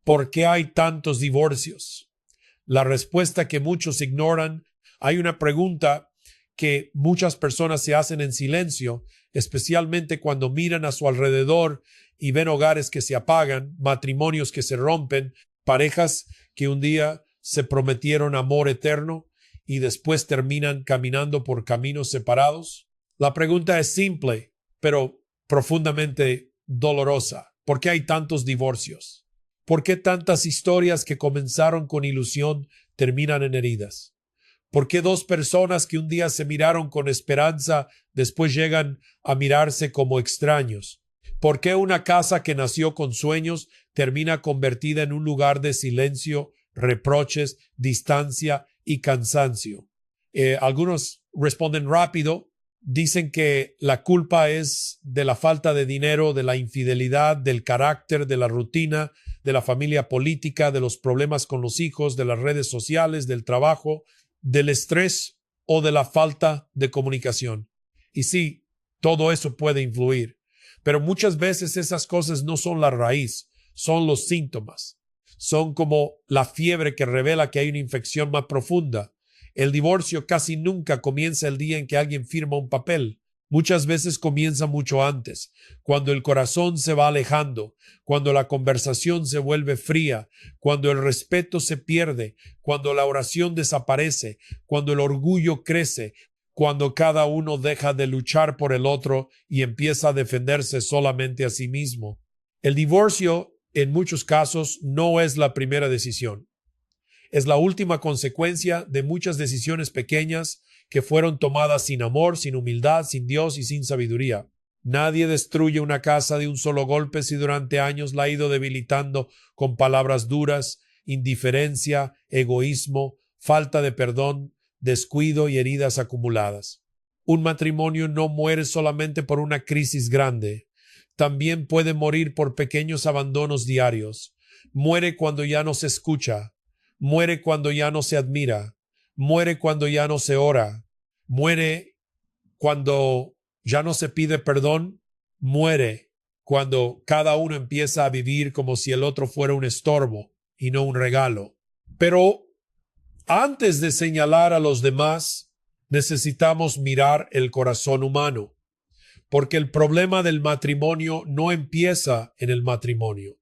¿Por qué hay tantos divorcios? La respuesta que muchos ignoran. Hay una pregunta que muchas personas se hacen en silencio, especialmente cuando miran a su alrededor y ven hogares que se apagan, matrimonios que se rompen, parejas que un día se prometieron amor eterno y después terminan caminando por caminos separados. La pregunta es simple, pero profundamente dolorosa. ¿Por qué hay tantos divorcios? ¿Por qué tantas historias que comenzaron con ilusión terminan en heridas? ¿Por qué dos personas que un día se miraron con esperanza después llegan a mirarse como extraños? ¿Por qué una casa que nació con sueños termina convertida en un lugar de silencio, reproches, distancia y cansancio? Algunos responden rápido. Dicen que la culpa es de la falta de dinero, de la infidelidad, del carácter, de la rutina, de la familia política, de los problemas con los hijos, de las redes sociales, del trabajo, del estrés o de la falta de comunicación. Y sí, todo eso puede influir, pero muchas veces esas cosas no son la raíz, son los síntomas. Son como la fiebre que revela que hay una infección más profunda. El divorcio casi nunca comienza el día en que alguien firma un papel. Muchas veces comienza mucho antes, cuando el corazón se va alejando, cuando la conversación se vuelve fría, cuando el respeto se pierde, cuando la oración desaparece, cuando el orgullo crece, cuando cada uno deja de luchar por el otro y empieza a defenderse solamente a sí mismo. El divorcio, en muchos casos, no es la primera decisión. Es la última consecuencia de muchas decisiones pequeñas que fueron tomadas sin amor, sin humildad, sin Dios y sin sabiduría. Nadie destruye una casa de un solo golpe si durante años la ha ido debilitando con palabras duras, indiferencia, egoísmo, falta de perdón, descuido y heridas acumuladas. Un matrimonio no muere solamente por una crisis grande. También puede morir por pequeños abandonos diarios. Muere cuando ya no se escucha. Muere cuando ya no se admira. Muere cuando ya no se ora. Muere cuando ya no se pide perdón. Muere cuando cada uno empieza a vivir como si el otro fuera un estorbo y no un regalo. Pero antes de señalar a los demás, necesitamos mirar el corazón humano, porque el problema del matrimonio no empieza en el matrimonio.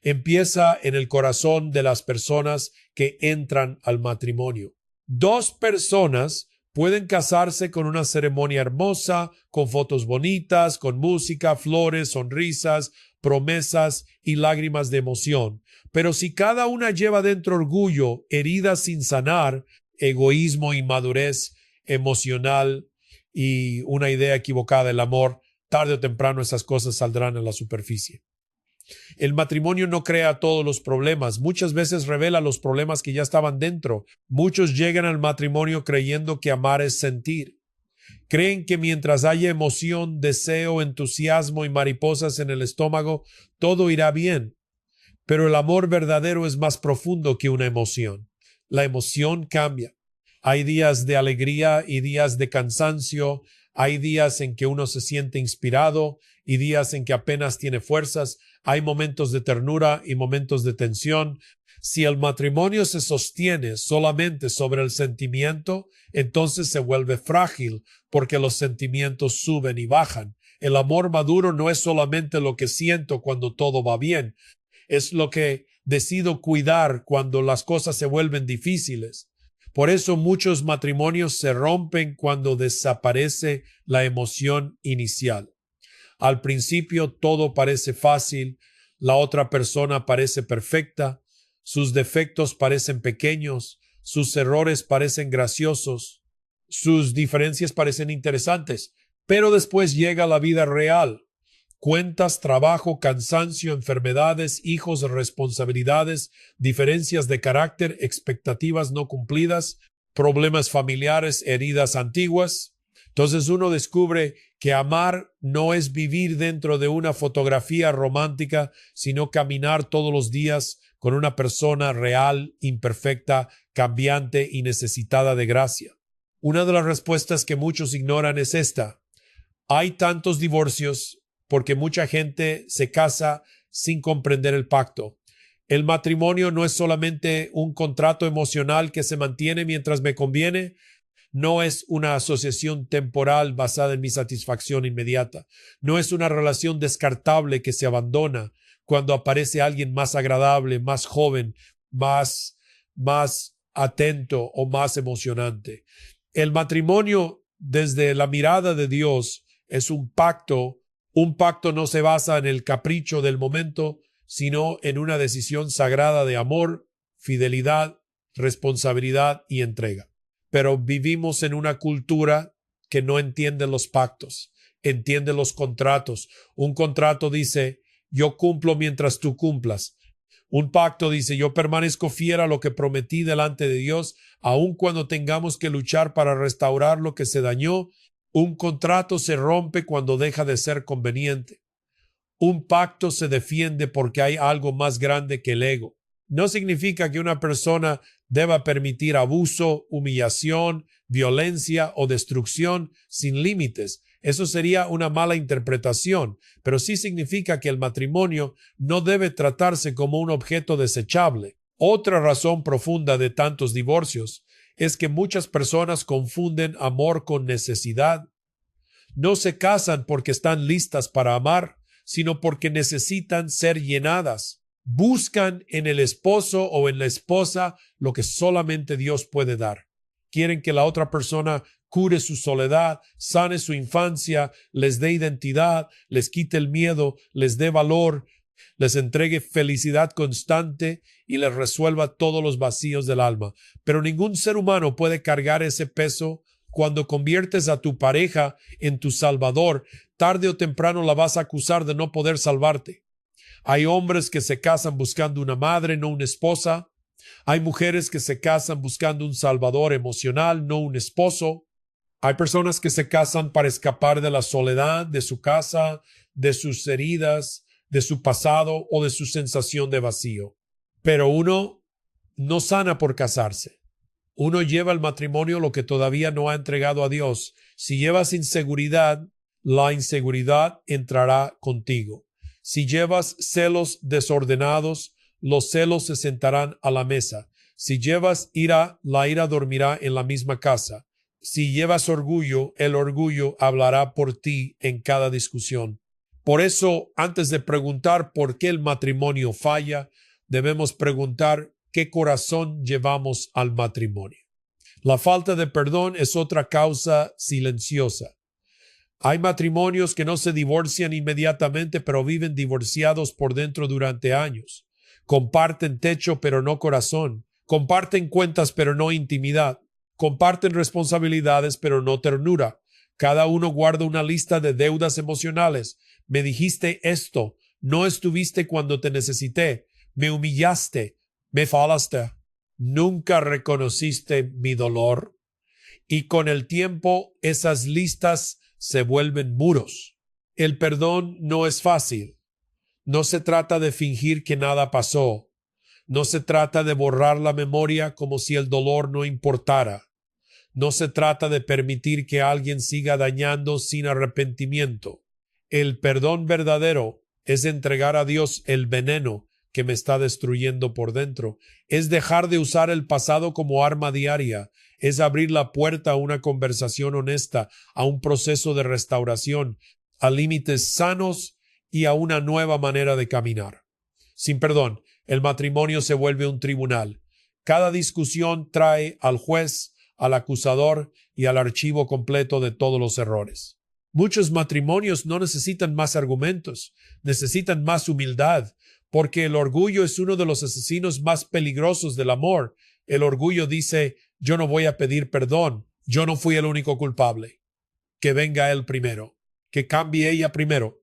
Empieza en el corazón de las personas que entran al matrimonio. Dos personas pueden casarse con una ceremonia hermosa, con fotos bonitas, con música, flores, sonrisas, promesas y lágrimas de emoción. Pero si cada una lleva dentro orgullo, heridas sin sanar, egoísmo, inmadurez emocional y una idea equivocada del amor, tarde o temprano esas cosas saldrán a la superficie. El matrimonio no crea todos los problemas, muchas veces revela los problemas que ya estaban dentro. Muchos llegan al matrimonio creyendo que amar es sentir. Creen que mientras haya emoción, deseo, entusiasmo y mariposas en el estómago, todo irá bien. Pero el amor verdadero es más profundo que una emoción. La emoción cambia. Hay días de alegría y días de cansancio. Hay días en que uno se siente inspirado y días en que apenas tiene fuerzas. Hay momentos de ternura y momentos de tensión. Si el matrimonio se sostiene solamente sobre el sentimiento, entonces se vuelve frágil porque los sentimientos suben y bajan. El amor maduro no es solamente lo que siento cuando todo va bien, es lo que decido cuidar cuando las cosas se vuelven difíciles. Por eso muchos matrimonios se rompen cuando desaparece la emoción inicial. Al principio todo parece fácil, la otra persona parece perfecta, sus defectos parecen pequeños, sus errores parecen graciosos, sus diferencias parecen interesantes, pero después llega la vida real. Cuentas, trabajo, cansancio, enfermedades, hijos, responsabilidades, diferencias de carácter, expectativas no cumplidas, problemas familiares, heridas antiguas. Entonces uno descubre que amar no es vivir dentro de una fotografía romántica, sino caminar todos los días con una persona real, imperfecta, cambiante y necesitada de gracia. Una de las respuestas que muchos ignoran es esta. Hay tantos divorcios porque mucha gente se casa sin comprender el pacto. El matrimonio no es solamente un contrato emocional que se mantiene mientras me conviene, no es una asociación temporal basada en mi satisfacción inmediata, no es una relación descartable que se abandona cuando aparece alguien más agradable, más joven, más atento o más emocionante. El matrimonio, desde la mirada de Dios, es un pacto. Un pacto no se basa en el capricho del momento, sino en una decisión sagrada de amor, fidelidad, responsabilidad y entrega. Pero vivimos en una cultura que no entiende los pactos, entiende los contratos. Un contrato dice, yo cumplo mientras tú cumplas. Un pacto dice, yo permanezco fiel a lo que prometí delante de Dios, aun cuando tengamos que luchar para restaurar lo que se dañó. Un contrato se rompe cuando deja de ser conveniente. Un pacto se defiende porque hay algo más grande que el ego. No significa que una persona deba permitir abuso, humillación, violencia o destrucción sin límites. Eso sería una mala interpretación, pero sí significa que el matrimonio no debe tratarse como un objeto desechable. Otra razón profunda de tantos divorcios es que muchas personas confunden amor con necesidad. No se casan porque están listas para amar, sino porque necesitan ser llenadas. Buscan en el esposo o en la esposa lo que solamente Dios puede dar. Quieren que la otra persona cure su soledad, sane su infancia, les dé identidad, les quite el miedo, les dé valor, les entregue felicidad constante y les resuelva todos los vacíos del alma. Pero ningún ser humano puede cargar ese peso. Cuando conviertes a tu pareja en tu salvador, tarde o temprano la vas a acusar de no poder salvarte. Hay hombres que se casan buscando una madre, no una esposa. Hay mujeres que se casan buscando un salvador emocional, no un esposo. Hay personas que se casan para escapar de la soledad, de su casa, de sus heridas, de su pasado o de su sensación de vacío. Pero uno no sana por casarse. Uno lleva al matrimonio lo que todavía no ha entregado a Dios. Si llevas inseguridad, la inseguridad entrará contigo. Si llevas celos desordenados, los celos se sentarán a la mesa. Si llevas ira, la ira dormirá en la misma casa. Si llevas orgullo, el orgullo hablará por ti en cada discusión. Por eso, antes de preguntar por qué el matrimonio falla, debemos preguntar qué corazón llevamos al matrimonio. La falta de perdón es otra causa silenciosa. Hay matrimonios que no se divorcian inmediatamente, pero viven divorciados por dentro durante años. Comparten techo, pero no corazón. Comparten cuentas, pero no intimidad. Comparten responsabilidades, pero no ternura. Cada uno guarda una lista de deudas emocionales. Me dijiste esto, no estuviste cuando te necesité, me humillaste, me fallaste, nunca reconociste mi dolor. Y con el tiempo esas listas se vuelven muros. El perdón no es fácil. No se trata de fingir que nada pasó. No se trata de borrar la memoria como si el dolor no importara. No se trata de permitir que alguien siga dañando sin arrepentimiento. El perdón verdadero es entregar a Dios el veneno que me está destruyendo por dentro. Es dejar de usar el pasado como arma diaria. Es abrir la puerta a una conversación honesta, a un proceso de restauración, a límites sanos y a una nueva manera de caminar. Sin perdón, el matrimonio se vuelve un tribunal. Cada discusión trae al juez, al acusador y al archivo completo de todos los errores. Muchos matrimonios no necesitan más argumentos, necesitan más humildad, porque el orgullo es uno de los asesinos más peligrosos del amor. El orgullo dice, yo no voy a pedir perdón, yo no fui el único culpable. Que venga él primero, que cambie ella primero.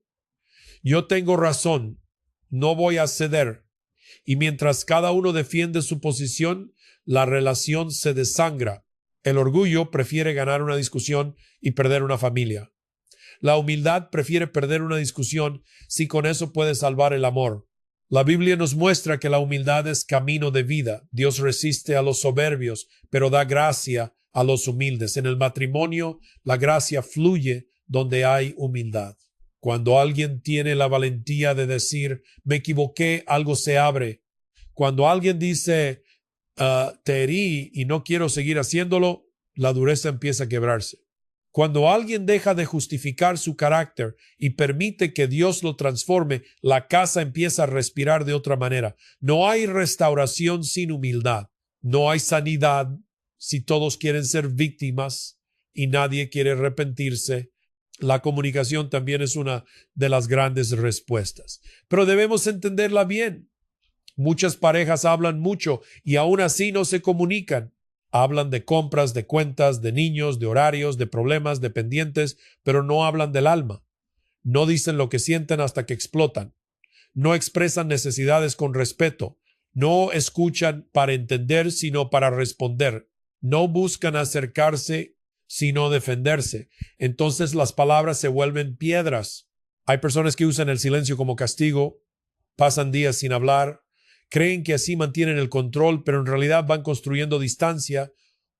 Yo tengo razón, no voy a ceder. Y mientras cada uno defiende su posición, la relación se desangra. El orgullo prefiere ganar una discusión y perder una familia. La humildad prefiere perder una discusión si con eso puede salvar el amor. La Biblia nos muestra que la humildad es camino de vida. Dios resiste a los soberbios, pero da gracia a los humildes. En el matrimonio, la gracia fluye donde hay humildad. Cuando alguien tiene la valentía de decir, me equivoqué, algo se abre. Cuando alguien dice, te herí y no quiero seguir haciéndolo, la dureza empieza a quebrarse. Cuando alguien deja de justificar su carácter y permite que Dios lo transforme, la casa empieza a respirar de otra manera. No hay restauración sin humildad. No hay sanidad si todos quieren ser víctimas y nadie quiere arrepentirse. La comunicación también es una de las grandes respuestas. Pero debemos entenderla bien. Muchas parejas hablan mucho y aún así no se comunican. Hablan de compras, de cuentas, de niños, de horarios, de problemas, de pendientes, pero no hablan del alma. No dicen lo que sienten hasta que explotan. No expresan necesidades con respeto. No escuchan para entender, sino para responder. No buscan acercarse, sino defenderse. Entonces las palabras se vuelven piedras. Hay personas que usan el silencio como castigo, pasan días sin hablar, creen que así mantienen el control, pero en realidad van construyendo distancia.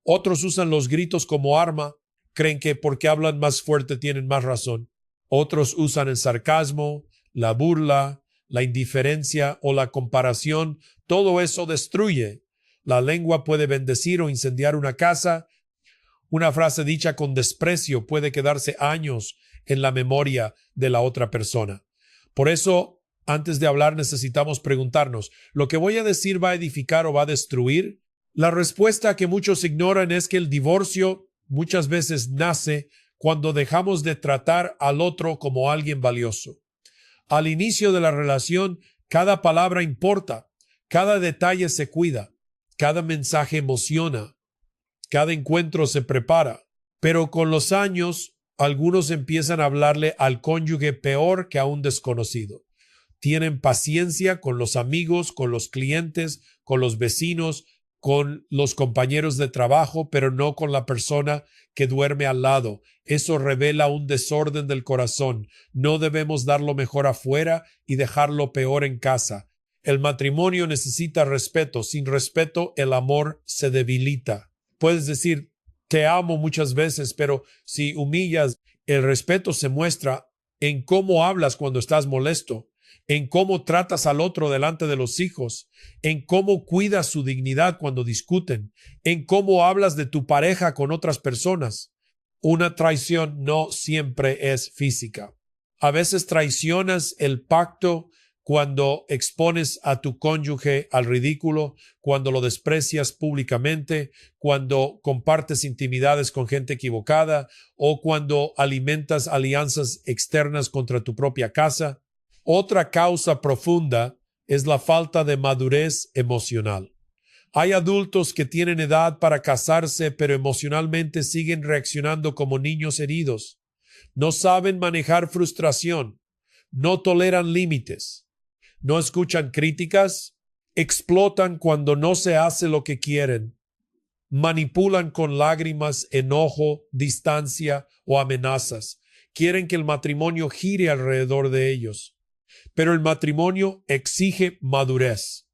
Otros usan los gritos como arma, creen que porque hablan más fuerte tienen más razón. Otros usan el sarcasmo, la burla, la indiferencia o la comparación. Todo eso destruye. La lengua puede bendecir o incendiar una casa. Una frase dicha con desprecio puede quedarse años en la memoria de la otra persona. Por eso, antes de hablar necesitamos preguntarnos, ¿lo que voy a decir va a edificar o va a destruir? La respuesta que muchos ignoran es que el divorcio muchas veces nace cuando dejamos de tratar al otro como alguien valioso. Al inicio de la relación, cada palabra importa, cada detalle se cuida, cada mensaje emociona, cada encuentro se prepara, pero con los años algunos empiezan a hablarle al cónyuge peor que a un desconocido. Tienen paciencia con los amigos, con los clientes, con los vecinos, con los compañeros de trabajo, pero no con la persona que duerme al lado. Eso revela un desorden del corazón. No debemos dar lo mejor afuera y dejar lo peor en casa. El matrimonio necesita respeto. Sin respeto, el amor se debilita. Puedes decir, te amo muchas veces, pero si humillas, el respeto se muestra en cómo hablas cuando estás molesto, en cómo tratas al otro delante de los hijos, en cómo cuidas su dignidad cuando discuten, en cómo hablas de tu pareja con otras personas. Una traición no siempre es física. A veces traicionas el pacto cuando expones a tu cónyuge al ridículo, cuando lo desprecias públicamente, cuando compartes intimidades con gente equivocada o cuando alimentas alianzas externas contra tu propia casa. Otra causa profunda es la falta de madurez emocional. Hay adultos que tienen edad para casarse, pero emocionalmente siguen reaccionando como niños heridos. No saben manejar frustración, no toleran límites, no escuchan críticas, explotan cuando no se hace lo que quieren, manipulan con lágrimas, enojo, distancia o amenazas. Quieren que el matrimonio gire alrededor de ellos. Pero el matrimonio exige madurez,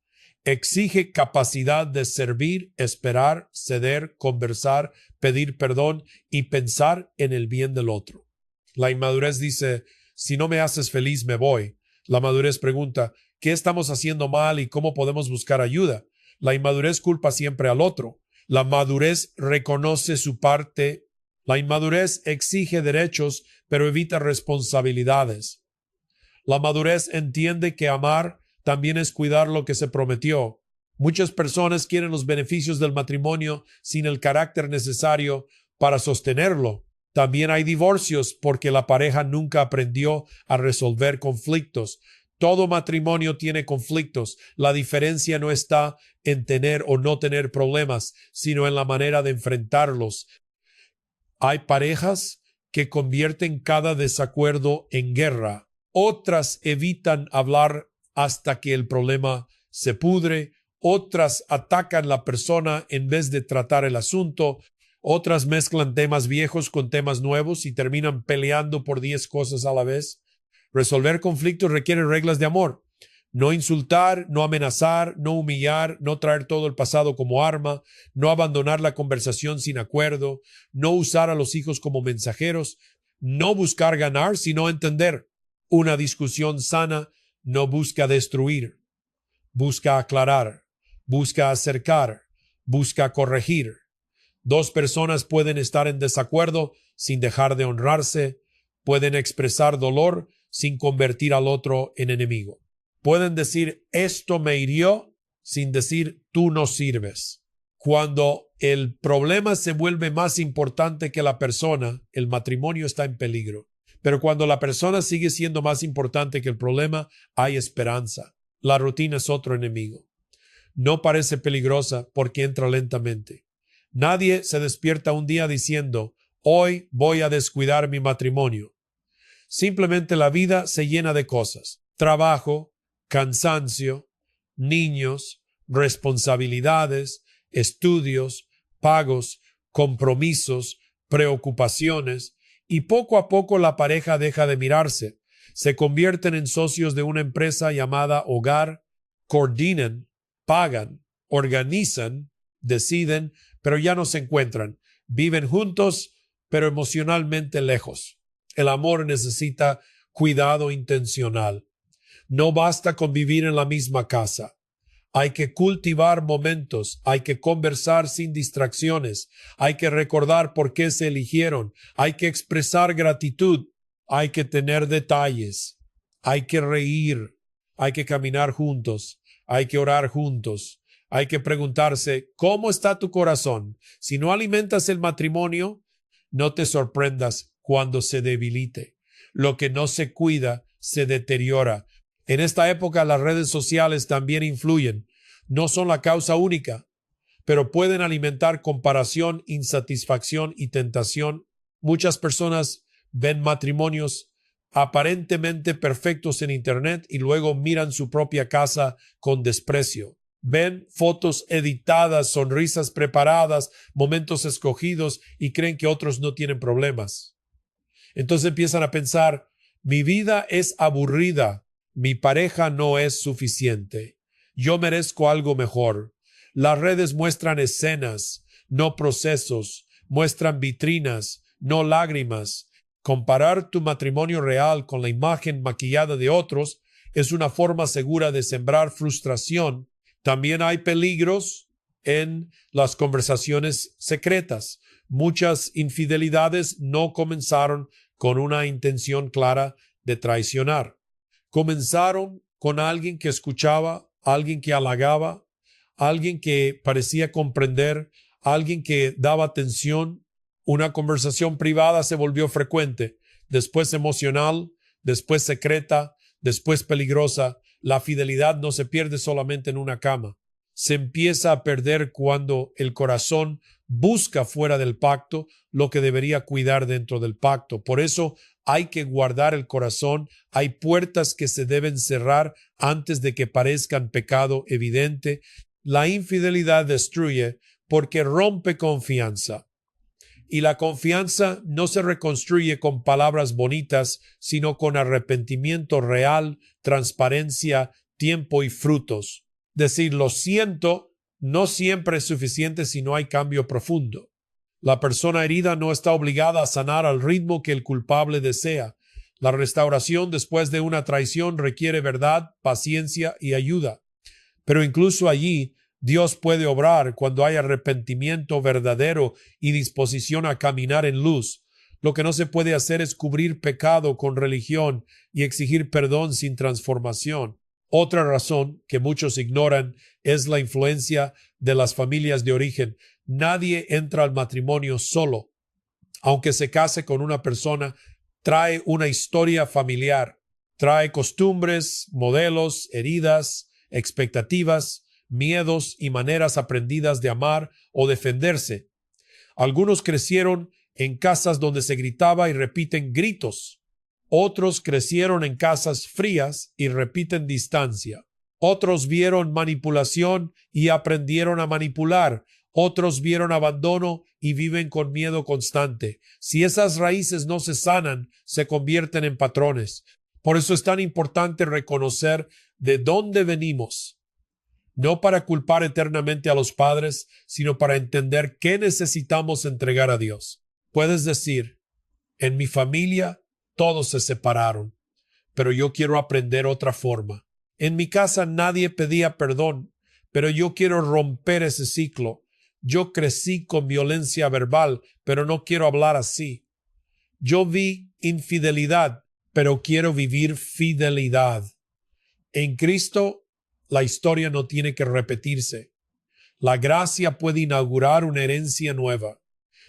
exige capacidad de servir, esperar, ceder, conversar, pedir perdón y pensar en el bien del otro. La inmadurez dice, si no me haces feliz, me voy. La madurez pregunta, ¿qué estamos haciendo mal y cómo podemos buscar ayuda? La inmadurez culpa siempre al otro. La madurez reconoce su parte. La inmadurez exige derechos, pero evita responsabilidades. La madurez entiende que amar también es cuidar lo que se prometió. Muchas personas quieren los beneficios del matrimonio sin el carácter necesario para sostenerlo. También hay divorcios porque la pareja nunca aprendió a resolver conflictos. Todo matrimonio tiene conflictos. La diferencia no está en tener o no tener problemas, sino en la manera de enfrentarlos. Hay parejas que convierten cada desacuerdo en guerra. Otras evitan hablar hasta que el problema se pudre. Otras atacan a la persona en vez de tratar el asunto. Otras mezclan temas viejos con temas nuevos y terminan peleando por 10 cosas a la vez. Resolver conflictos requiere reglas de amor. No insultar, no amenazar, no humillar, no traer todo el pasado como arma, no abandonar la conversación sin acuerdo, no usar a los hijos como mensajeros, no buscar ganar, sino entender. Una discusión sana no busca destruir, busca aclarar, busca acercar, busca corregir. Dos personas pueden estar en desacuerdo sin dejar de honrarse, pueden expresar dolor sin convertir al otro en enemigo. Pueden decir esto me hirió sin decir tú no sirves. Cuando el problema se vuelve más importante que la persona, el matrimonio está en peligro. Pero cuando la persona sigue siendo más importante que el problema, hay esperanza. La rutina es otro enemigo. No parece peligrosa porque entra lentamente. Nadie se despierta un día diciendo, hoy voy a descuidar mi matrimonio. Simplemente la vida se llena de cosas. Trabajo, cansancio, niños, responsabilidades, estudios, pagos, compromisos, preocupaciones, y poco a poco la pareja deja de mirarse. Se convierten en socios de una empresa llamada hogar, coordinan, pagan, organizan, deciden, pero ya no se encuentran. Viven juntos, pero emocionalmente lejos. El amor necesita cuidado intencional. No basta con vivir en la misma casa. Hay que cultivar momentos, hay que conversar sin distracciones, hay que recordar por qué se eligieron, hay que expresar gratitud, hay que tener detalles, hay que reír, hay que caminar juntos, hay que orar juntos, hay que preguntarse, ¿cómo está tu corazón? Si no alimentas el matrimonio, no te sorprendas cuando se debilite. Lo que no se cuida se deteriora. En esta época las redes sociales también influyen. No son la causa única, pero pueden alimentar comparación, insatisfacción y tentación. Muchas personas ven matrimonios aparentemente perfectos en Internet y luego miran su propia casa con desprecio. Ven fotos editadas, sonrisas preparadas, momentos escogidos y creen que otros no tienen problemas. Entonces empiezan a pensar, mi vida es aburrida. Mi pareja no es suficiente. Yo merezco algo mejor. Las redes muestran escenas, no procesos, muestran vitrinas, no lágrimas. Comparar tu matrimonio real con la imagen maquillada de otros es una forma segura de sembrar frustración. También hay peligros en las conversaciones secretas. Muchas infidelidades no comenzaron con una intención clara de traicionar. Comenzaron con alguien que escuchaba, alguien que halagaba, alguien que parecía comprender, alguien que daba atención. Una conversación privada se volvió frecuente, después emocional, después secreta, después peligrosa. La fidelidad no se pierde solamente en una cama. Se empieza a perder cuando el corazón busca fuera del pacto lo que debería cuidar dentro del pacto. Por eso hay que guardar el corazón. Hay puertas que se deben cerrar antes de que parezcan pecado evidente. La infidelidad destruye porque rompe confianza. Y la confianza no se reconstruye con palabras bonitas, sino con arrepentimiento real, transparencia, tiempo y frutos. Decir lo siento no siempre es suficiente si no hay cambio profundo. La persona herida no está obligada a sanar al ritmo que el culpable desea. La restauración después de una traición requiere verdad, paciencia y ayuda. Pero incluso allí, Dios puede obrar cuando hay arrepentimiento verdadero y disposición a caminar en luz. Lo que no se puede hacer es cubrir pecado con religión y exigir perdón sin transformación. Otra razón que muchos ignoran es la influencia de las familias de origen. Nadie entra al matrimonio solo. Aunque se case con una persona, trae una historia familiar, trae costumbres, modelos, heridas, expectativas, miedos y maneras aprendidas de amar o defenderse. Algunos crecieron en casas donde se gritaba y repiten gritos. Otros crecieron en casas frías y repiten distancia. Otros vieron manipulación y aprendieron a manipular. Otros vieron abandono y viven con miedo constante. Si esas raíces no se sanan, se convierten en patrones. Por eso es tan importante reconocer de dónde venimos. No para culpar eternamente a los padres, sino para entender qué necesitamos entregar a Dios. Puedes decir, en mi familia todos se separaron, pero yo quiero aprender otra forma. En mi casa nadie pedía perdón, pero yo quiero romper ese ciclo. Yo crecí con violencia verbal, pero no quiero hablar así. Yo vi infidelidad, pero quiero vivir fidelidad. En Cristo, la historia no tiene que repetirse. La gracia puede inaugurar una herencia nueva.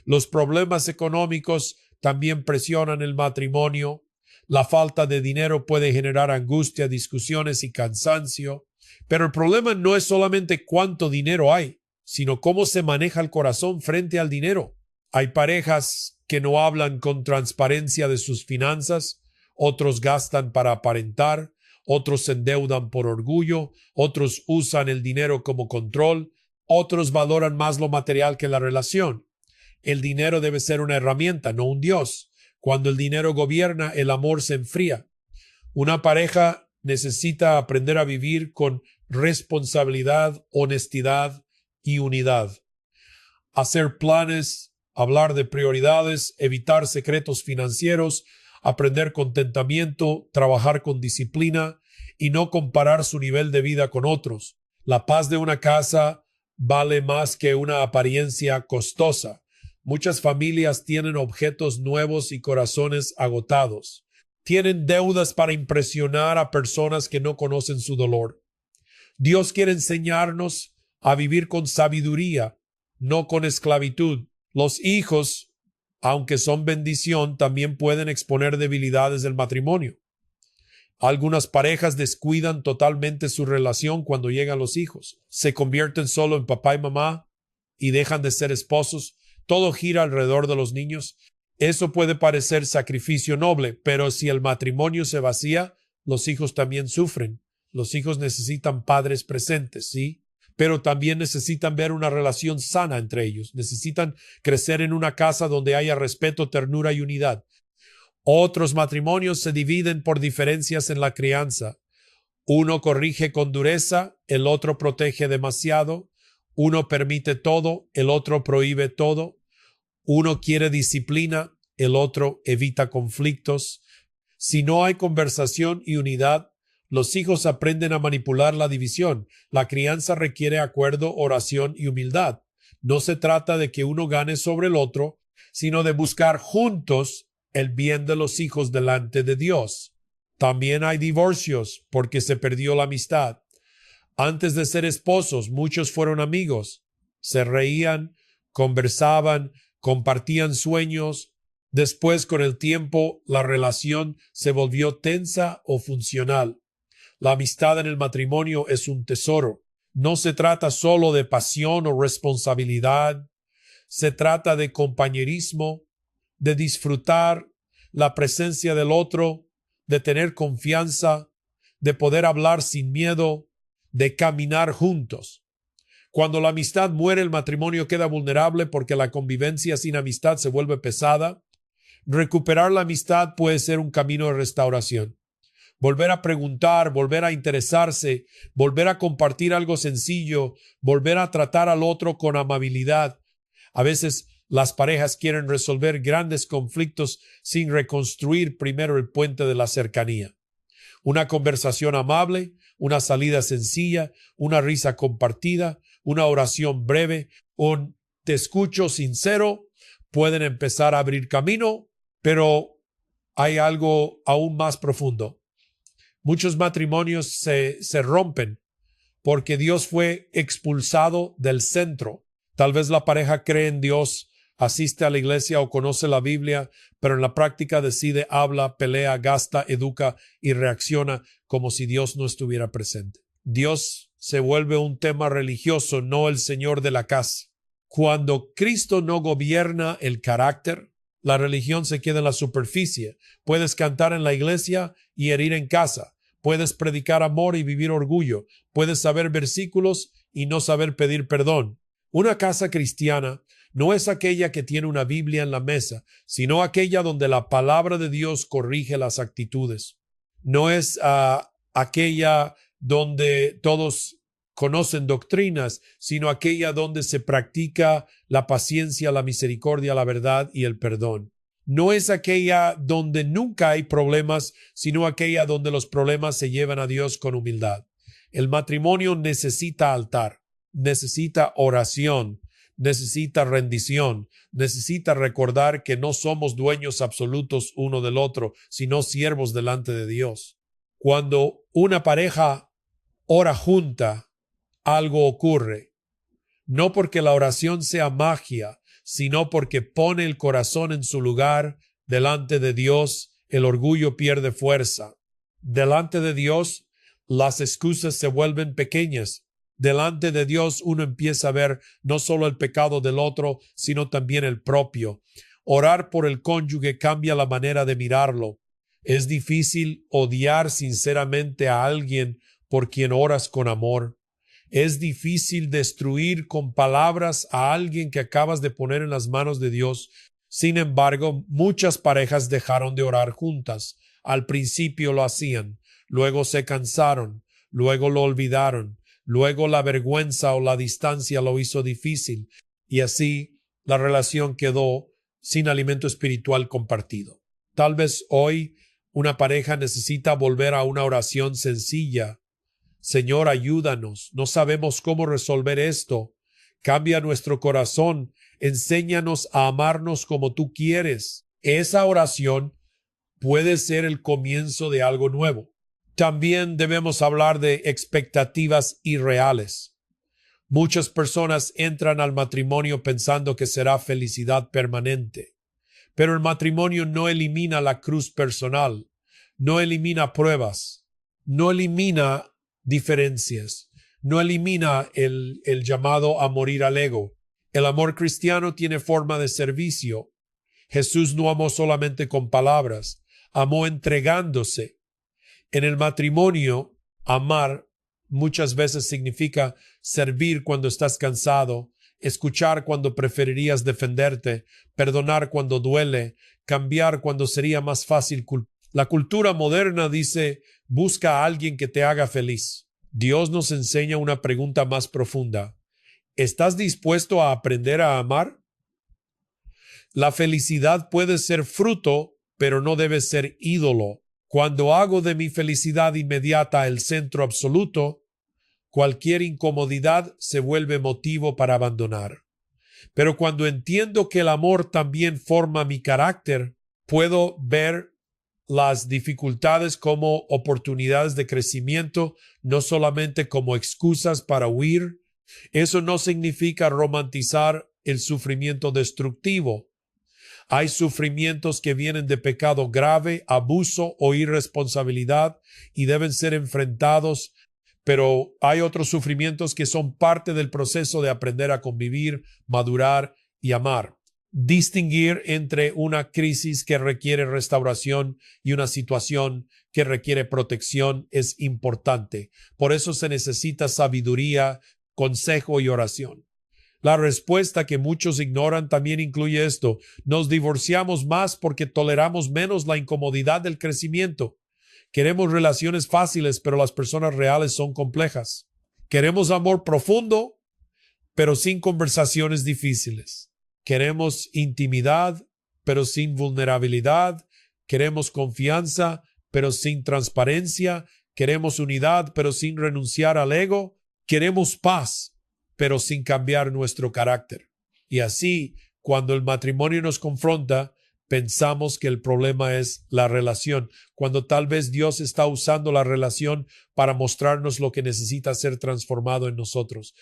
Los problemas económicos también presionan el matrimonio. La falta de dinero puede generar angustia, discusiones y cansancio. Pero el problema no es solamente cuánto dinero hay, sino cómo se maneja el corazón frente al dinero. Hay parejas que no hablan con transparencia de sus finanzas, otros gastan para aparentar, otros se endeudan por orgullo, otros usan el dinero como control, otros valoran más lo material que la relación. El dinero debe ser una herramienta, no un Dios. Cuando el dinero gobierna, el amor se enfría. Una pareja necesita aprender a vivir con responsabilidad, honestidad y unidad. Hacer planes, hablar de prioridades, evitar secretos financieros, aprender contentamiento, trabajar con disciplina y no comparar su nivel de vida con otros. La paz de una casa vale más que una apariencia costosa. Muchas familias tienen objetos nuevos y corazones agotados. Tienen deudas para impresionar a personas que no conocen su dolor. Dios quiere enseñarnos a vivir con sabiduría, no con esclavitud. Los hijos, aunque son bendición, también pueden exponer debilidades del matrimonio. Algunas parejas descuidan totalmente su relación cuando llegan los hijos. Se convierten solo en papá y mamá y dejan de ser esposos. Todo gira alrededor de los niños. Eso puede parecer sacrificio noble, pero si el matrimonio se vacía, los hijos también sufren. Los hijos necesitan padres presentes, ¿sí? Pero también necesitan ver una relación sana entre ellos. Necesitan crecer en una casa donde haya respeto, ternura y unidad. Otros matrimonios se dividen por diferencias en la crianza. Uno corrige con dureza, el otro protege demasiado. Uno permite todo, el otro prohíbe todo. Uno quiere disciplina, el otro evita conflictos. Si no hay conversación y unidad, los hijos aprenden a manipular la división. La crianza requiere acuerdo, oración y humildad. No se trata de que uno gane sobre el otro, sino de buscar juntos el bien de los hijos delante de Dios. También hay divorcios porque se perdió la amistad. Antes de ser esposos, muchos fueron amigos. Se reían, conversaban, compartían sueños. Después, con el tiempo, la relación se volvió tensa o funcional. La amistad en el matrimonio es un tesoro. No se trata solo de pasión o responsabilidad. Se trata de compañerismo, de disfrutar la presencia del otro, de tener confianza, de poder hablar sin miedo, de caminar juntos. Cuando la amistad muere, el matrimonio queda vulnerable porque la convivencia sin amistad se vuelve pesada. Recuperar la amistad puede ser un camino de restauración. Volver a preguntar, volver a interesarse, volver a compartir algo sencillo, volver a tratar al otro con amabilidad. A veces las parejas quieren resolver grandes conflictos sin reconstruir primero el puente de la cercanía. Una conversación amable, una salida sencilla, una risa compartida, una oración breve, un te escucho sincero, pueden empezar a abrir camino, pero hay algo aún más profundo. Muchos matrimonios se rompen porque Dios fue expulsado del centro. Tal vez la pareja cree en Dios, asiste a la iglesia o conoce la Biblia, pero en la práctica decide, habla, pelea, gasta, educa y reacciona como si Dios no estuviera presente. Dios se vuelve un tema religioso, no el Señor de la casa. Cuando Cristo no gobierna el carácter, la religión se queda en la superficie. Puedes cantar en la iglesia y herir en casa. Puedes predicar amor y vivir orgullo. Puedes saber versículos y no saber pedir perdón. Una casa cristiana no es aquella que tiene una Biblia en la mesa, sino aquella donde la palabra de Dios corrige las actitudes. No es aquella donde todos conocen doctrinas, sino aquella donde se practica la paciencia, la misericordia, la verdad y el perdón. no es aquella donde nunca hay problemas, sino aquella donde los problemas se llevan a Dios con humildad. El matrimonio necesita altar, necesita oración, necesita rendición, necesita recordar que no somos dueños absolutos uno del otro, sino siervos delante de Dios. Cuando una pareja ora junta, algo ocurre. No porque la oración sea magia, sino porque pone el corazón en su lugar delante de Dios, el orgullo pierde fuerza. Delante de Dios, las excusas se vuelven pequeñas. Delante de Dios uno empieza a ver no solo el pecado del otro, sino también el propio. Orar por el cónyuge cambia la manera de mirarlo. Es difícil odiar sinceramente a alguien por quien oras con amor. Es difícil destruir con palabras a alguien que acabas de poner en las manos de Dios. Sin embargo, muchas parejas dejaron de orar juntas. Al principio lo hacían, luego se cansaron, luego lo olvidaron, luego la vergüenza o la distancia lo hizo difícil, y así la relación quedó sin alimento espiritual compartido. Tal vez hoy una pareja necesita volver a una oración sencilla. Señor, ayúdanos, no sabemos cómo resolver esto. Cambia nuestro corazón, enséñanos a amarnos como tú quieres. Esa oración puede ser el comienzo de algo nuevo. También debemos hablar de expectativas irreales. Muchas personas entran al matrimonio pensando que será felicidad permanente, pero el matrimonio no elimina la cruz personal, no elimina pruebas, no elimina diferencias, no elimina el llamado a morir al ego. El amor cristiano tiene forma de servicio. Jesús no amó solamente con palabras, amó entregándose. En el matrimonio, amar muchas veces significa servir cuando estás cansado, escuchar cuando preferirías defenderte, perdonar cuando duele, cambiar cuando sería más fácil culpar. La cultura moderna dice, busca a alguien que te haga feliz. Dios nos enseña una pregunta más profunda. ¿Estás dispuesto a aprender a amar? La felicidad puede ser fruto, pero no debe ser ídolo. Cuando hago de mi felicidad inmediata el centro absoluto, cualquier incomodidad se vuelve motivo para abandonar. Pero cuando entiendo que el amor también forma mi carácter, puedo ver las dificultades como oportunidades de crecimiento, no solamente como excusas para huir. Eso no significa romantizar el sufrimiento destructivo. Hay sufrimientos que vienen de pecado grave, abuso o irresponsabilidad y deben ser enfrentados, pero hay otros sufrimientos que son parte del proceso de aprender a convivir, madurar y amar. Distinguir entre una crisis que requiere restauración y una situación que requiere protección es importante. Por eso se necesita sabiduría, consejo y oración. La respuesta que muchos ignoran también incluye esto. Nos divorciamos más porque toleramos menos la incomodidad del crecimiento. Queremos relaciones fáciles, pero las personas reales son complejas. Queremos amor profundo, pero sin conversaciones difíciles. Queremos intimidad, pero sin vulnerabilidad. Queremos confianza, pero sin transparencia. Queremos unidad, pero sin renunciar al ego. Queremos paz, pero sin cambiar nuestro carácter. Y así, cuando el matrimonio nos confronta, pensamos que el problema es la relación, cuando tal vez Dios está usando la relación para mostrarnos lo que necesita ser transformado en nosotros.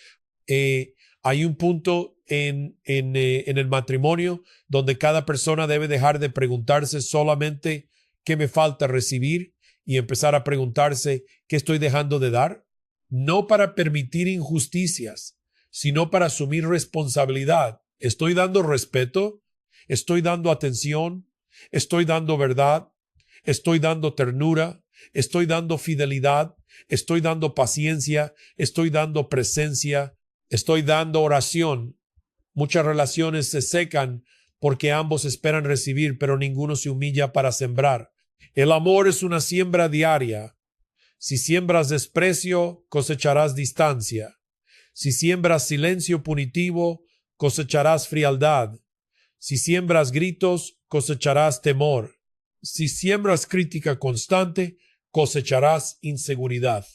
Hay un punto en el matrimonio donde cada persona debe dejar de preguntarse solamente qué me falta recibir y empezar a preguntarse qué estoy dejando de dar, no para permitir injusticias, sino para asumir responsabilidad. ¿Estoy dando respeto? ¿Estoy dando atención? ¿Estoy dando verdad? ¿Estoy dando ternura? ¿Estoy dando fidelidad? ¿Estoy dando paciencia? ¿Estoy dando presencia? ¿Estoy dando oración? Muchas relaciones se secan porque ambos esperan recibir, pero ninguno se humilla para sembrar. El amor es una siembra diaria. Si siembras desprecio, cosecharás distancia. Si siembras silencio punitivo, cosecharás frialdad. Si siembras gritos, cosecharás temor. Si siembras crítica constante, cosecharás inseguridad.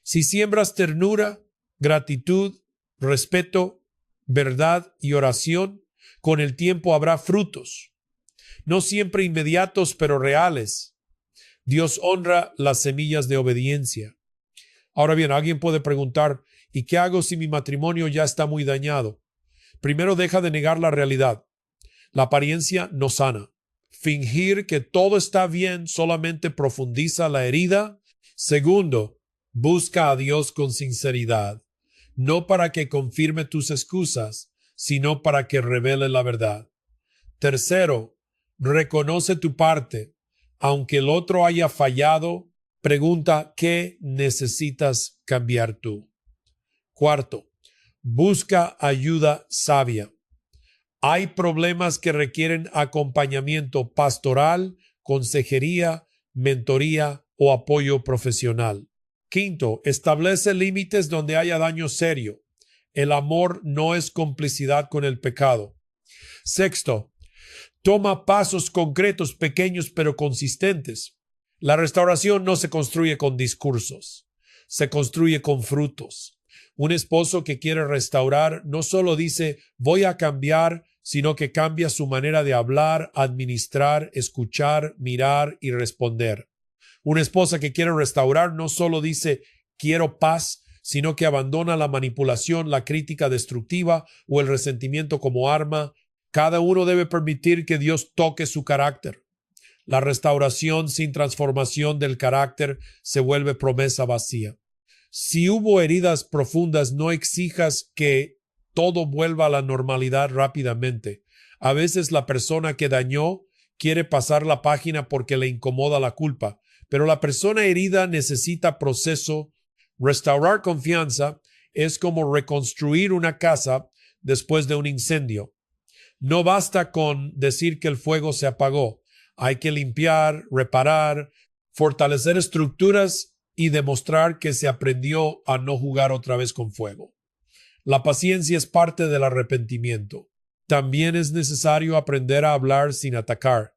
Si siembras ternura, gratitud, respeto, verdad y oración, con el tiempo habrá frutos. No siempre inmediatos, pero reales. Dios honra las semillas de obediencia. Ahora bien, alguien puede preguntar, ¿y qué hago si mi matrimonio ya está muy dañado? Primero, deja de negar la realidad. La apariencia no sana. Fingir que todo está bien solamente profundiza la herida. Segundo, busca a Dios con sinceridad, no para que confirme tus excusas, sino para que revele la verdad. Tercero, reconoce tu parte. Aunque el otro haya fallado, pregunta qué necesitas cambiar tú. Cuarto, busca ayuda sabia. Hay problemas que requieren acompañamiento pastoral, consejería, mentoría o apoyo profesional. Quinto, establece límites donde haya daño serio. El amor no es complicidad con el pecado. Sexto, toma pasos concretos, pequeños pero consistentes. La restauración no se construye con discursos, se construye con frutos. Un esposo que quiere restaurar no solo dice voy a cambiar, sino que cambia su manera de hablar, administrar, escuchar, mirar y responder. Una esposa que quiere restaurar no solo dice quiero paz, sino que abandona la manipulación, la crítica destructiva o el resentimiento como arma. Cada uno debe permitir que Dios toque su carácter. La restauración sin transformación del carácter se vuelve promesa vacía. Si hubo heridas profundas, no exijas que todo vuelva a la normalidad rápidamente. A veces la persona que dañó quiere pasar la página porque le incomoda la culpa, pero la persona herida necesita proceso. Restaurar confianza es como reconstruir una casa después de un incendio. No basta con decir que el fuego se apagó. Hay que limpiar, reparar, fortalecer estructuras y demostrar que se aprendió a no jugar otra vez con fuego. La paciencia es parte del arrepentimiento. También es necesario aprender a hablar sin atacar.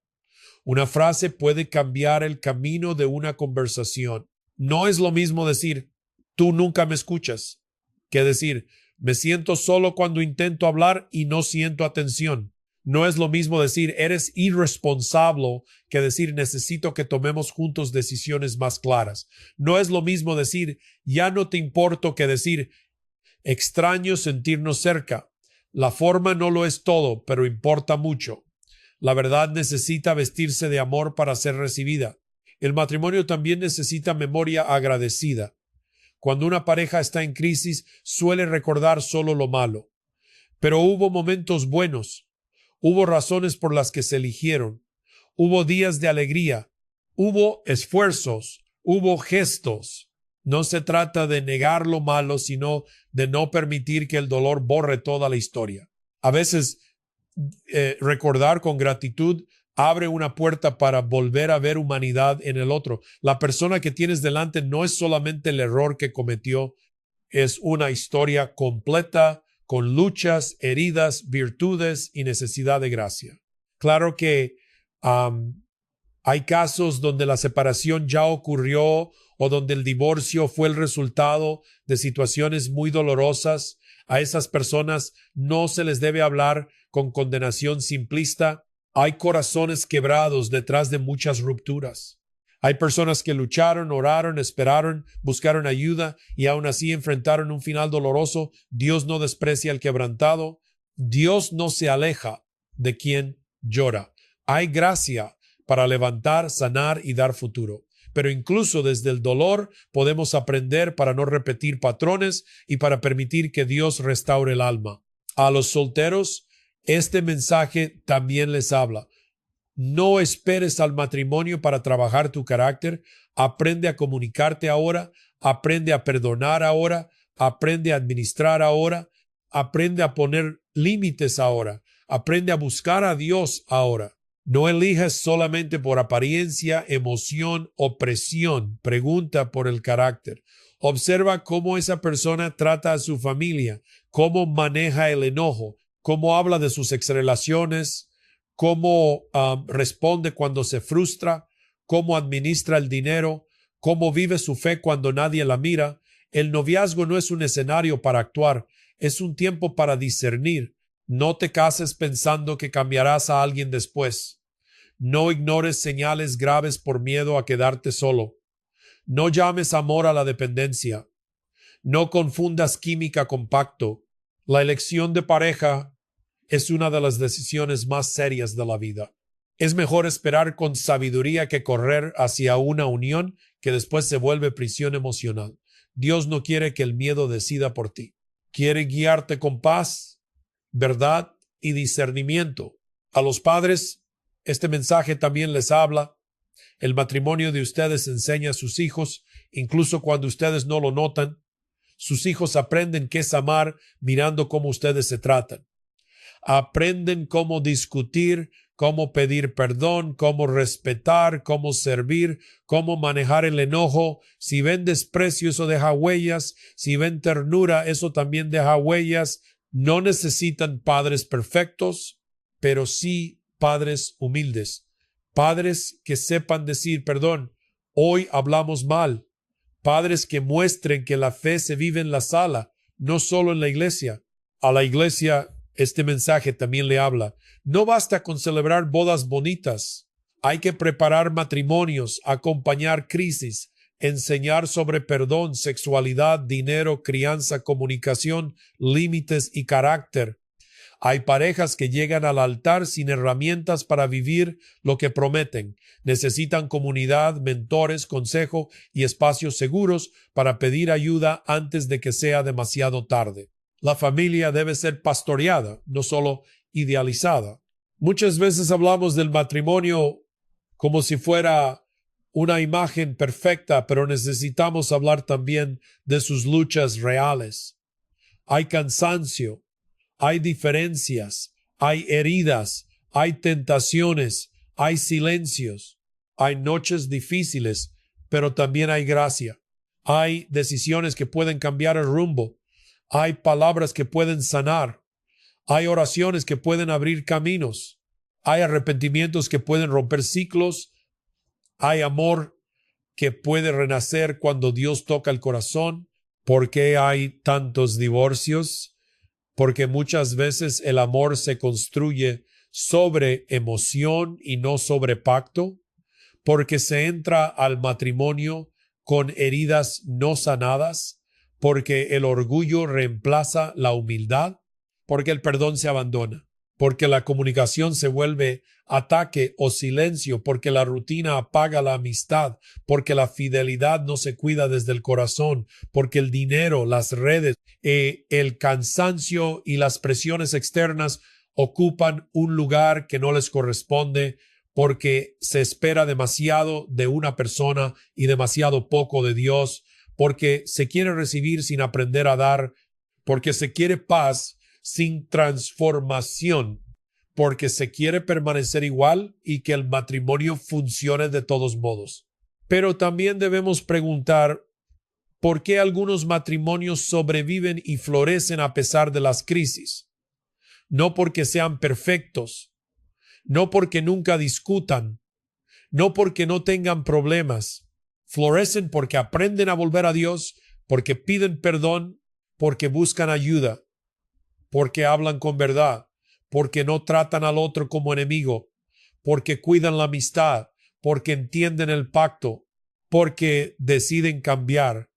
Una frase puede cambiar el camino de una conversación. No es lo mismo decir, tú nunca me escuchas, que decir, me siento solo cuando intento hablar y no siento atención. No es lo mismo decir, eres irresponsable, que decir, necesito que tomemos juntos decisiones más claras. No es lo mismo decir, ya no te importo, que decir, extraño sentirnos cerca. La forma no lo es todo, pero importa mucho. La verdad necesita vestirse de amor para ser recibida. El matrimonio también necesita memoria agradecida. Cuando una pareja está en crisis, suele recordar solo lo malo. Pero hubo momentos buenos. Hubo razones por las que se eligieron. Hubo días de alegría. Hubo esfuerzos. Hubo gestos. No se trata de negar lo malo, sino de no permitir que el dolor borre toda la historia. A veces, recordar con gratitud abre una puerta para volver a ver humanidad en el otro. La persona que tienes delante no es solamente el error que cometió, es una historia completa con luchas, heridas, virtudes y necesidad de gracia. Claro que hay casos donde la separación ya ocurrió o donde el divorcio fue el resultado de situaciones muy dolorosas. A esas personas no se les debe hablar con condenación simplista. Hay corazones quebrados detrás de muchas rupturas. Hay personas que lucharon, oraron, esperaron, buscaron ayuda y aún así enfrentaron un final doloroso. Dios no desprecia al quebrantado. Dios no se aleja de quien llora. Hay gracia para levantar, sanar y dar futuro. Pero incluso desde el dolor podemos aprender para no repetir patrones y para permitir que Dios restaure el alma. A los solteros, este mensaje también les habla. No esperes al matrimonio para trabajar tu carácter. Aprende a comunicarte ahora, aprende a perdonar ahora, aprende a administrar ahora, aprende a poner límites ahora, aprende a buscar a Dios ahora. No elijas solamente por apariencia, emoción o presión. Pregunta por el carácter. Observa cómo esa persona trata a su familia, cómo maneja el enojo, cómo habla de sus exrelaciones, cómo responde cuando se frustra, cómo administra el dinero, cómo vive su fe cuando nadie la mira. El noviazgo no es un escenario para actuar, es un tiempo para discernir. No te cases pensando que cambiarás a alguien después. No ignores señales graves por miedo a quedarte solo. No llames amor a la dependencia. No confundas química con pacto. La elección de pareja es una de las decisiones más serias de la vida. Es mejor esperar con sabiduría que correr hacia una unión que después se vuelve prisión emocional. Dios no quiere que el miedo decida por ti. Quiere guiarte con paz, verdad y discernimiento. A los padres, este mensaje también les habla. El matrimonio de ustedes enseña a sus hijos, incluso cuando ustedes no lo notan. Sus hijos aprenden qué es amar mirando cómo ustedes se tratan. Aprenden cómo discutir, cómo pedir perdón, cómo respetar, cómo servir, cómo manejar el enojo. Si ven desprecio, eso deja huellas. Si ven ternura, eso también deja huellas. No necesitan padres perfectos, pero sí padres humildes. Padres que sepan decir, perdón, hoy hablamos mal. Padres que muestren que la fe se vive en la sala, no solo en la iglesia. A la iglesia este mensaje también le habla. No basta con celebrar bodas bonitas. Hay que preparar matrimonios, acompañar crisis, enseñar sobre perdón, sexualidad, dinero, crianza, comunicación, límites y carácter. Hay parejas que llegan al altar sin herramientas para vivir lo que prometen. Necesitan comunidad, mentores, consejo y espacios seguros para pedir ayuda antes de que sea demasiado tarde. La familia debe ser pastoreada, no solo idealizada. Muchas veces hablamos del matrimonio como si fuera una imagen perfecta, pero necesitamos hablar también de sus luchas reales. Hay cansancio. Hay diferencias, hay heridas, hay tentaciones, hay silencios, hay noches difíciles, pero también hay gracia. Hay decisiones que pueden cambiar el rumbo. Hay palabras que pueden sanar. Hay oraciones que pueden abrir caminos. Hay arrepentimientos que pueden romper ciclos. Hay amor que puede renacer cuando Dios toca el corazón. ¿Por qué hay tantos divorcios? Porque muchas veces el amor se construye sobre emoción y no sobre pacto, porque se entra al matrimonio con heridas no sanadas, porque el orgullo reemplaza la humildad, porque el perdón se abandona, porque la comunicación se vuelve ataque o silencio, porque la rutina apaga la amistad, porque la fidelidad no se cuida desde el corazón, porque el dinero, las redes, el cansancio y las presiones externas ocupan un lugar que no les corresponde, porque se espera demasiado de una persona y demasiado poco de Dios, porque se quiere recibir sin aprender a dar, porque se quiere paz sin transformación, porque se quiere permanecer igual y que el matrimonio funcione de todos modos. Pero también debemos preguntar por qué algunos matrimonios sobreviven y florecen a pesar de las crisis. No porque sean perfectos, no porque nunca discutan, no porque no tengan problemas. Florecen porque aprenden a volver a Dios, porque piden perdón, porque buscan ayuda, porque hablan con verdad, porque no tratan al otro como enemigo, porque cuidan la amistad, porque entienden el pacto, porque deciden cambiar,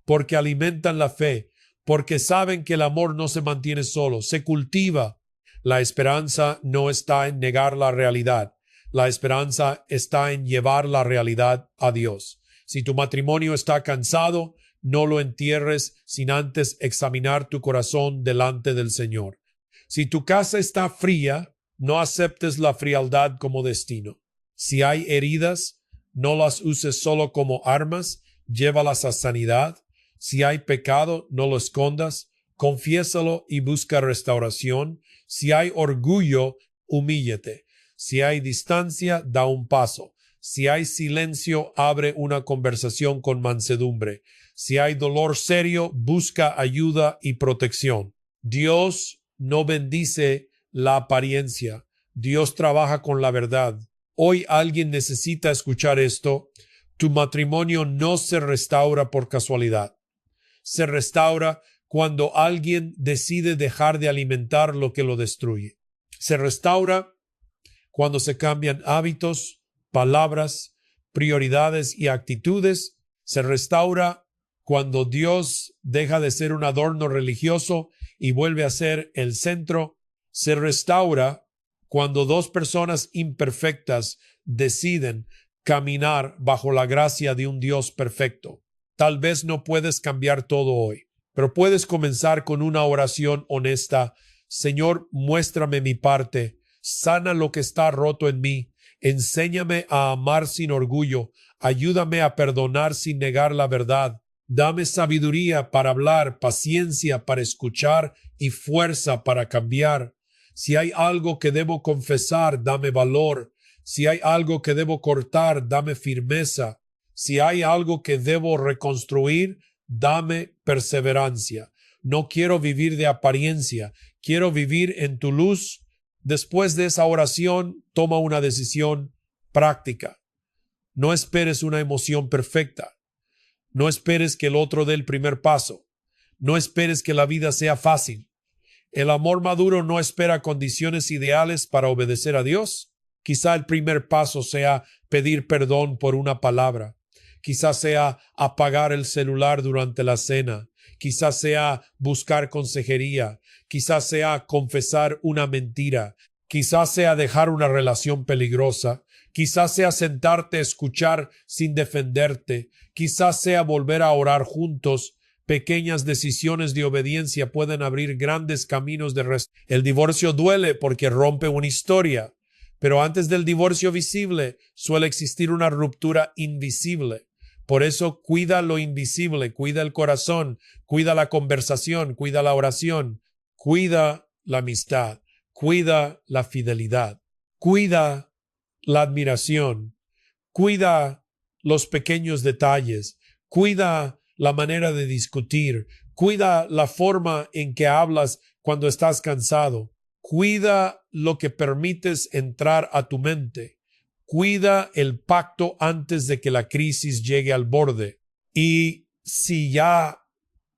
porque alimentan la fe, porque saben que el amor no se mantiene solo, se cultiva. La esperanza no está en negar la realidad, la esperanza está en llevar la realidad a Dios. Si tu matrimonio está cansado, no lo entierres sin antes examinar tu corazón delante del Señor. Si tu casa está fría, no aceptes la frialdad como destino. Si hay heridas, no las uses solo como armas, llévalas a sanidad. Si hay pecado, no lo escondas, confiésalo y busca restauración. Si hay orgullo, humíllate. Si hay distancia, da un paso. Si hay silencio, abre una conversación con mansedumbre. Si hay dolor serio, busca ayuda y protección. Dios no bendice la apariencia, Dios trabaja con la verdad. Hoy alguien necesita escuchar esto. Tu matrimonio no se restaura por casualidad. Se restaura cuando alguien decide dejar de alimentar lo que lo destruye. Se restaura cuando se cambian hábitos, palabras, prioridades y actitudes. Se restaura cuando Dios deja de ser un adorno religioso y vuelve a ser el centro. Se restaura cuando dos personas imperfectas deciden caminar bajo la gracia de un Dios perfecto. Tal vez no puedes cambiar todo hoy, pero puedes comenzar con una oración honesta. Señor, muéstrame mi parte, sana lo que está roto en mí, enséñame a amar sin orgullo, ayúdame a perdonar sin negar la verdad. Dame sabiduría para hablar, paciencia para escuchar y fuerza para cambiar. Si hay algo que debo confesar, dame valor. Si hay algo que debo cortar, dame firmeza. Si hay algo que debo reconstruir, dame perseverancia. No quiero vivir de apariencia, quiero vivir en tu luz. Después de esa oración, toma una decisión práctica. No esperes una emoción perfecta. No esperes que el otro dé el primer paso. No esperes que la vida sea fácil. El amor maduro no espera condiciones ideales para obedecer a Dios. Quizá el primer paso sea pedir perdón por una palabra. Quizá sea apagar el celular durante la cena. Quizá sea buscar consejería. Quizá sea confesar una mentira. Quizá sea dejar una relación peligrosa. Quizá sea sentarte a escuchar sin defenderte. Quizá sea volver a orar juntos. Pequeñas decisiones de obediencia pueden abrir grandes caminos de restauración. El divorcio duele porque rompe una historia, pero antes del divorcio visible suele existir una ruptura invisible. Por eso cuida lo invisible, cuida el corazón, cuida la conversación, cuida la oración, cuida la amistad, cuida la fidelidad, cuida la admiración, cuida los pequeños detalles, cuida la manera de discutir, cuida la forma en que hablas cuando estás cansado, cuida lo que permites entrar a tu mente, cuida el pacto antes de que la crisis llegue al borde. Y si ya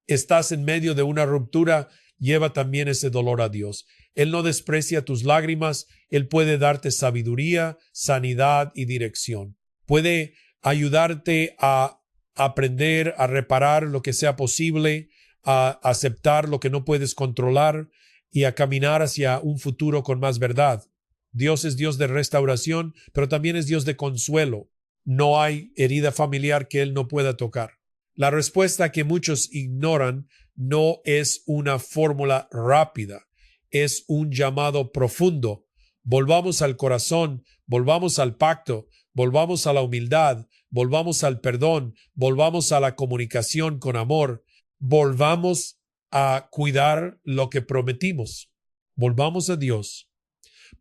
estás en medio de una ruptura, lleva también ese dolor a Dios. Él no desprecia tus lágrimas, Él puede darte sabiduría, sanidad y dirección. Puede ayudarte a aprender, a reparar lo que sea posible, a aceptar lo que no puedes controlar y a caminar hacia un futuro con más verdad. Dios es Dios de restauración, pero también es Dios de consuelo. No hay herida familiar que Él no pueda tocar. La respuesta que muchos ignoran no es una fórmula rápida, es un llamado profundo. Volvamos al corazón, volvamos al pacto, volvamos a la humildad, volvamos al perdón, volvamos a la comunicación con amor, volvamos a cuidar lo que prometimos, volvamos a Dios.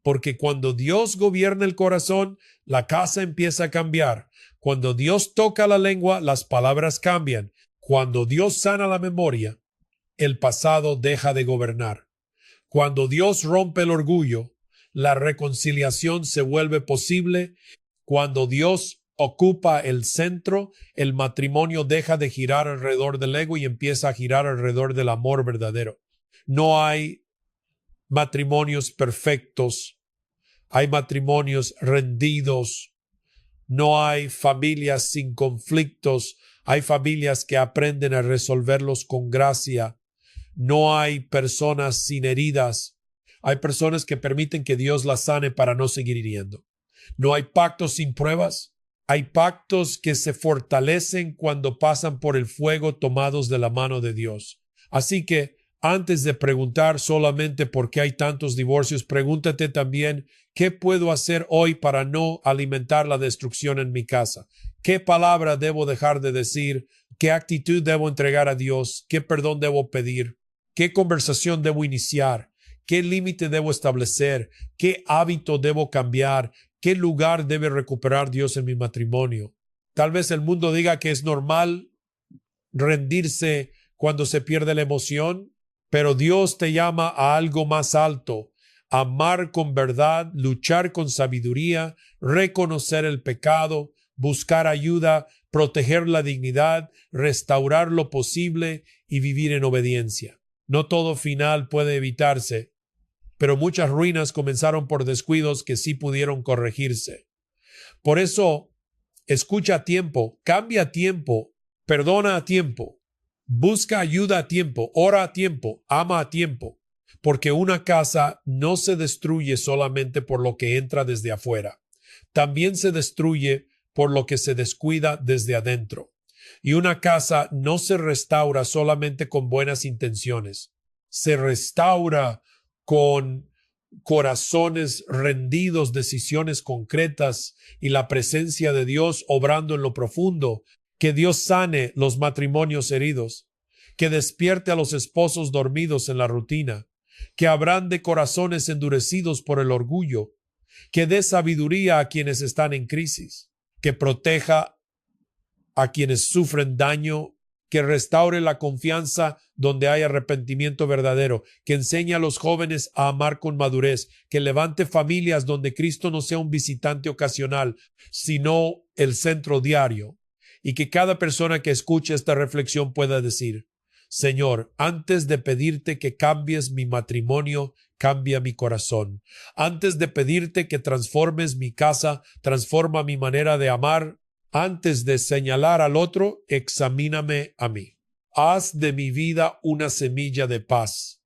Porque cuando Dios gobierna el corazón, la casa empieza a cambiar. Cuando Dios toca la lengua, las palabras cambian. Cuando Dios sana la memoria, el pasado deja de gobernar. Cuando Dios rompe el orgullo, la reconciliación se vuelve posible. Cuando Dios ocupa el centro, el matrimonio deja de girar alrededor del ego y empieza a girar alrededor del amor verdadero. No hay matrimonios perfectos, hay matrimonios rendidos, no hay familias sin conflictos, hay familias que aprenden a resolverlos con gracia, no hay personas sin heridas, hay personas que permiten que Dios las sane para no seguir hiriendo. No hay pactos sin pruebas, hay pactos que se fortalecen cuando pasan por el fuego tomados de la mano de Dios. Así que antes de preguntar solamente por qué hay tantos divorcios, pregúntate también qué puedo hacer hoy para no alimentar la destrucción en mi casa. ¿Qué palabra debo dejar de decir? ¿Qué actitud debo entregar a Dios? ¿Qué perdón debo pedir? ¿Qué conversación debo iniciar? ¿Qué límite debo establecer? ¿Qué hábito debo cambiar? ¿Qué lugar debe recuperar Dios en mi matrimonio? Tal vez el mundo diga que es normal rendirse cuando se pierde la emoción, pero Dios te llama a algo más alto, amar con verdad, luchar con sabiduría, reconocer el pecado, buscar ayuda, proteger la dignidad, restaurar lo posible y vivir en obediencia. No todo final puede evitarse, pero muchas ruinas comenzaron por descuidos que sí pudieron corregirse. Por eso, escucha a tiempo, cambia a tiempo, perdona a tiempo, busca ayuda a tiempo, ora a tiempo, ama a tiempo, porque una casa no se destruye solamente por lo que entra desde afuera, también se destruye por lo que se descuida desde adentro. Y una casa no se restaura solamente con buenas intenciones, se restaura con corazones rendidos, decisiones concretas y la presencia de Dios obrando en lo profundo. Que Dios sane los matrimonios heridos, que despierte a los esposos dormidos en la rutina, que abrande corazones endurecidos por el orgullo, que dé sabiduría a quienes están en crisis, que proteja a quienes sufren daño, que restaure la confianza donde hay arrepentimiento verdadero, que enseñe a los jóvenes a amar con madurez, que levante familias donde Cristo no sea un visitante ocasional, sino el centro diario, y que cada persona que escuche esta reflexión pueda decir: Señor, antes de pedirte que cambies mi matrimonio, cambia mi corazón. Antes de pedirte que transformes mi casa, transforma mi manera de amar. Antes de señalar al otro, examíname a mí. Haz de mi vida una semilla de paz,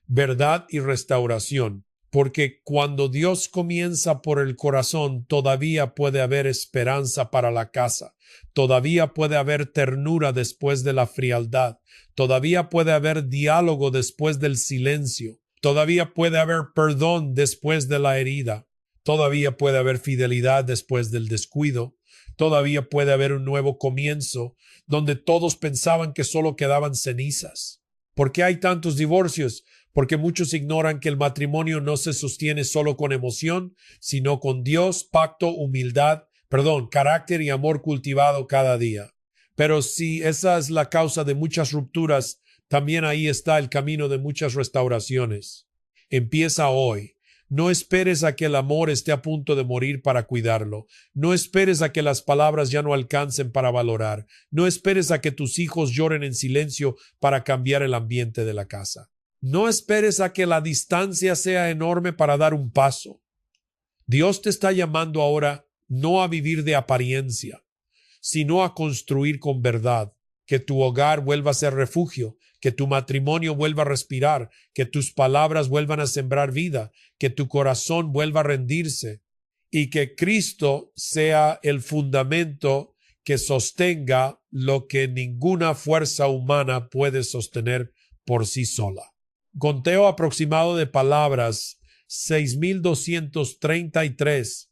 verdad y restauración, porque cuando Dios comienza por el corazón, todavía puede haber esperanza para la casa, todavía puede haber ternura después de la frialdad, todavía puede haber diálogo después del silencio, todavía puede haber perdón después de la herida, todavía puede haber fidelidad después del descuido. Todavía puede haber un nuevo comienzo donde todos pensaban que solo quedaban cenizas. ¿Por qué hay tantos divorcios? Porque muchos ignoran que el matrimonio no se sostiene solo con emoción, sino con Dios, pacto, carácter y amor cultivado cada día. Pero si esa es la causa de muchas rupturas, también ahí está el camino de muchas restauraciones. Empieza hoy. No esperes a que el amor esté a punto de morir para cuidarlo. No esperes a que las palabras ya no alcancen para valorar. No esperes a que tus hijos lloren en silencio para cambiar el ambiente de la casa. No esperes a que la distancia sea enorme para dar un paso. Dios te está llamando ahora no a vivir de apariencia, sino a construir con verdad, que tu hogar vuelva a ser refugio, que tu matrimonio vuelva a respirar, que tus palabras vuelvan a sembrar vida, que tu corazón vuelva a rendirse y que Cristo sea el fundamento que sostenga lo que ninguna fuerza humana puede sostener por sí sola. Conteo aproximado de palabras, 6,233.